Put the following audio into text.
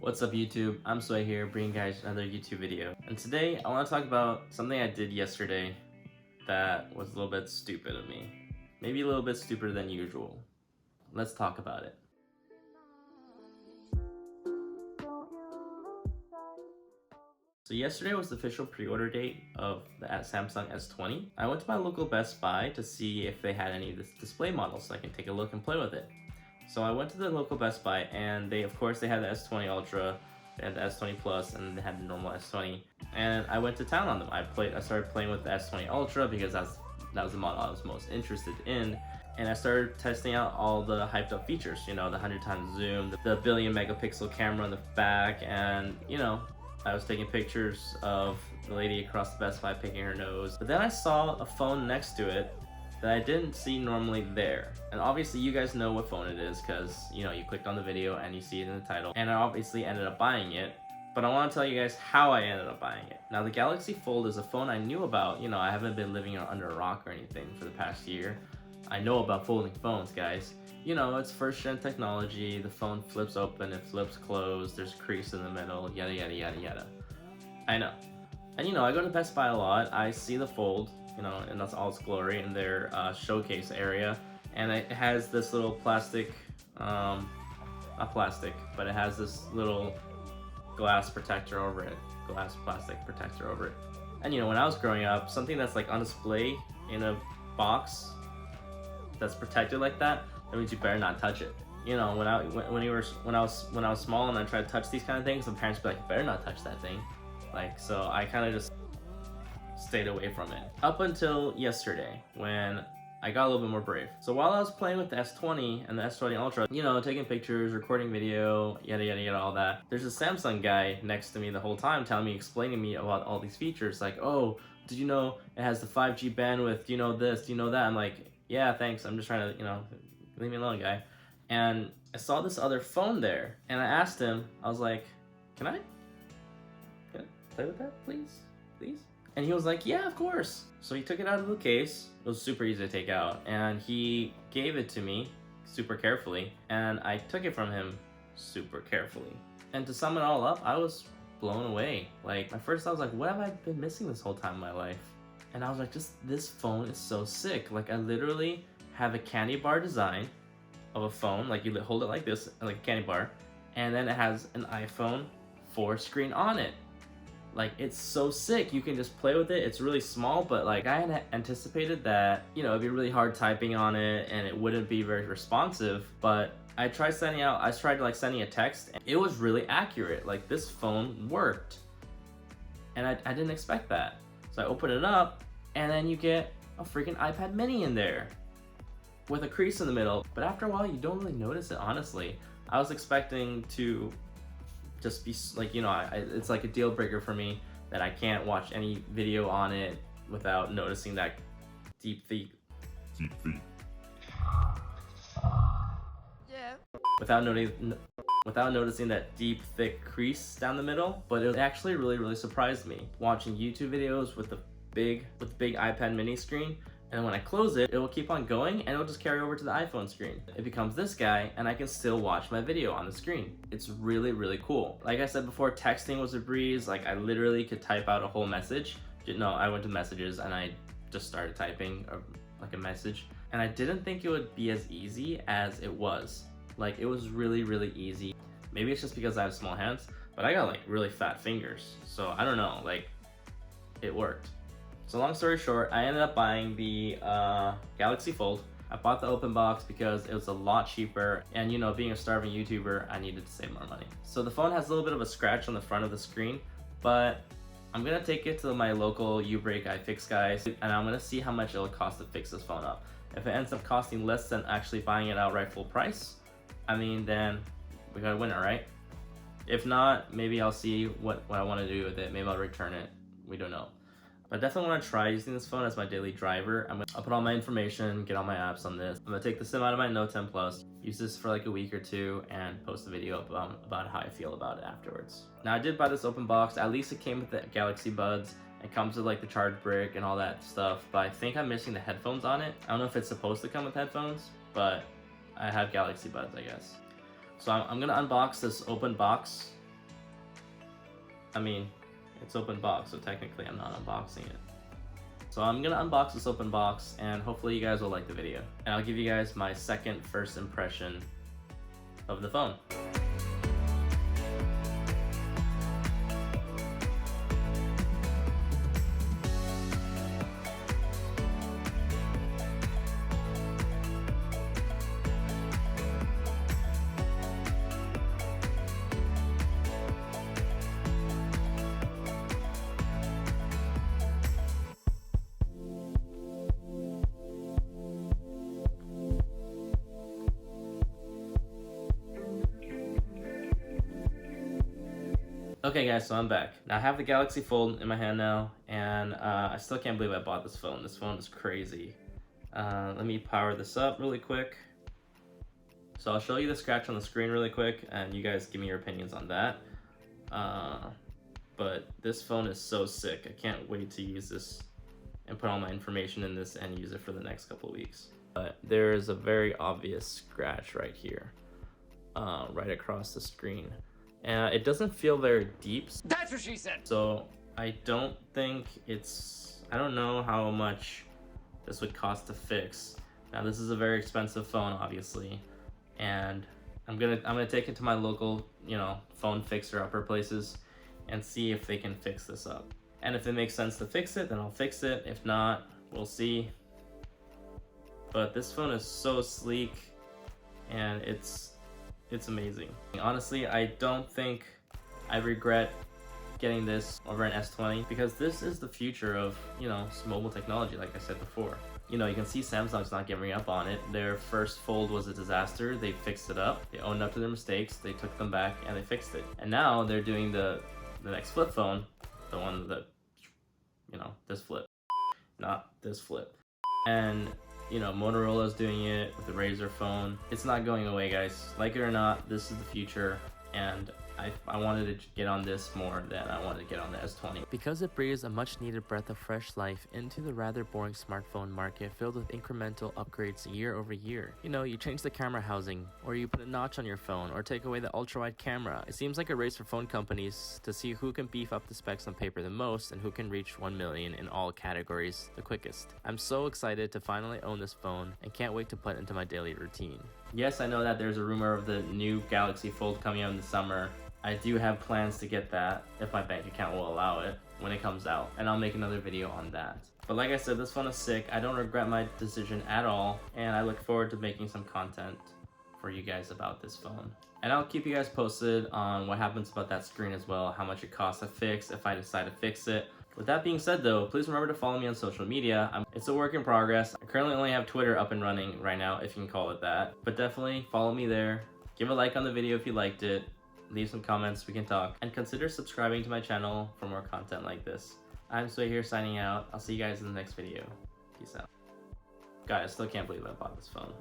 What's up YouTube? I'm Sui here, bringing you guys another YouTube video. And today I want to talk about something I did yesterday that was a little bit stupid of me. Maybe a little bit stupider than usual. Let's talk about it. So yesterday was the official pre-order date of the Samsung S20. I went to my local Best Buy to see if they had any of this display models so I can take a look and play with it. So I went to the local Best Buy and they had the S20 Ultra, they had the S20 Plus, and they had the normal S20. And I went to town on them. I started playing with the S20 Ultra because that was the model I was most interested in. And I started testing out all the hyped up features, you know, the 100 times zoom, the billion megapixel camera on the back, and you know, I was taking pictures of the lady across the Best Buy picking her nose. But then I saw a phone next to it that I didn't see normally there. And obviously you guys know what phone it is because, you know, you clicked on the video and you see it in the title. And I obviously ended up buying it. But I want to tell you guys how I ended up buying it. Now the Galaxy Fold is a phone I knew about. You know, I haven't been living under a rock or anything for the past year. I know about folding phones, guys. You know, it's first gen technology, the phone flips open, it flips closed, there's a crease in the middle, yada yada yada yada. I know. And you know, I go to Best Buy a lot, I see the Fold, you know, and that's all its glory in their showcase area. And it has this little plastic, not plastic, but it has this little glass protector over it, plastic protector over it. And you know, when I was growing up, something that's like on display in a box that's protected like that means you better not touch it. You know, when I was small and I tried to touch these kind of things, my parents would be like, you better not touch that thing. Like, so I kind of just stayed away from it. Up until yesterday, when I got a little bit more brave. So while I was playing with the S20 and the S20 Ultra, you know, taking pictures, recording video, yada yada yada, all that, there's a Samsung guy next to me the whole time explaining to me about all these features. Like, oh, did you know it has the 5G bandwidth? Do you know this? Do you know that? I'm like, yeah, thanks. I'm just trying to, you know, leave me alone, guy. And I saw this other phone there, and I asked him, I was like, can I play with that, please? Please? And he was like, yeah, of course. So he took it out of the case. It was super easy to take out. And he gave it to me super carefully. And I took it from him super carefully. And to sum it all up, I was blown away. Like, at first I was like, what have I been missing this whole time in my life? And I was like, this phone is so sick. Like, I literally have a candy bar design of a phone. Like, you hold it like this, like a candy bar. And then it has an iPhone 4 screen on it. Like, it's so sick. You can just play with it. It's really small, but like, I had anticipated that, you know, it'd be really hard typing on it and it wouldn't be very responsive. But I tried sending a text and it was really accurate. Like, this phone worked. And I didn't expect that. So I open it up and then you get a freaking iPad mini in there with a crease in the middle. But after a while, you don't really notice it, honestly. I was expecting to just be like, you know, it's like a deal breaker for me that I can't watch any video on it without noticing that without noticing that deep, thick crease down the middle. But it actually really surprised me watching YouTube videos with the big iPad mini screen. And when I close it, it will keep on going and it'll just carry over to the iPhone screen. It becomes this guy and I can still watch my video on the screen. It's really cool. Like I said before, texting was a breeze. Like, I literally could type out a whole message. No, I went to messages and I just started typing like a message. And I didn't think it would be as easy as it was. Like, it was really easy. Maybe it's just because I have small hands, but I got like really fat fingers. So I don't know, like, it worked. So long story short, I ended up buying the Galaxy Fold. I bought the open box because it was a lot cheaper, and you know, being a starving YouTuber, I needed to save more money. So the phone has a little bit of a scratch on the front of the screen, but I'm gonna take it to my local U-Break iFix guys, and I'm gonna see how much it'll cost to fix this phone up. If it ends up costing less than actually buying it outright full price, I mean, then we got a winner, right? If not, maybe I'll see what I wanna do with it. Maybe I'll return it, we don't know. But I definitely want to try using this phone as my daily driver. I'll put all my information, get all my apps on this. I'm going to take the SIM out of my Note 10 Plus, use this for like a week or two, and post a video about how I feel about it afterwards. Now, I did buy this open box. At least it came with the Galaxy Buds. It comes with like the charge brick and all that stuff. But I think I'm missing the headphones on it. I don't know if it's supposed to come with headphones, but I have Galaxy Buds, I guess. So I'm going to unbox this open box I mean, it's open box, so technically I'm not unboxing it. So I'm gonna unbox this open box, and hopefully you guys will like the video. And I'll give you guys my first impression of the phone. Okay guys, so I'm back. Now I have the Galaxy Fold in my hand now, and I still can't believe I bought this phone. This phone is crazy. Let me power this up really quick. So I'll show you the scratch on the screen really quick, and you guys give me your opinions on that. But this phone is so sick. I can't wait to use this and put all my information in this and use it for the next couple of weeks. But there is a very obvious scratch right here, right across the screen. And it doesn't feel very deep. That's what she said! So I don't think I don't know how much this would cost to fix. Now this is a very expensive phone, obviously. And I'm gonna take it to my local, phone fixer upper places and see if they can fix this up. And if it makes sense to fix it, then I'll fix it. If not, we'll see. But this phone is so sleek, and it's amazing. Honestly, I don't think I regret getting this over an S20, because this is the future of, mobile technology, like I said before. You can see Samsung's not giving up on it. Their first Fold was a disaster. They fixed it up. They owned up to their mistakes. They took them back and they fixed it. And now they're doing the next flip phone, the one that, this flip, not this flip. And Motorola's doing it with the Razr phone. It's not going away, guys. Like it or not, this is the future, and I wanted to get on this more than I wanted to get on the S20. Because it breathes a much needed breath of fresh life into the rather boring smartphone market filled with incremental upgrades year over year. You change the camera housing, or you put a notch on your phone, or take away the ultra-wide camera. It seems like a race for phone companies to see who can beef up the specs on paper the most and who can reach 1 million in all categories the quickest. I'm so excited to finally own this phone and can't wait to put it into my daily routine. Yes, I know that there's a rumor of the new Galaxy Fold coming out in the summer. I do have plans to get that if my bank account will allow it when it comes out, and I'll make another video on that. But like I said, this phone is sick. I don't regret my decision at all, and I look forward to making some content for you guys about this phone. And I'll keep you guys posted on what happens about that screen as well, how much it costs to fix if I decide to fix it. With that being said though, please remember to follow me on social media. It's a work in progress. I currently only have Twitter up and running right now, if you can call it that. But definitely follow me there. Give a like on the video if you liked it. Leave some comments, we can talk. And consider subscribing to my channel for more content like this. iamSui here signing out. I'll see you guys in the next video. Peace out. God, I still can't believe I bought this phone.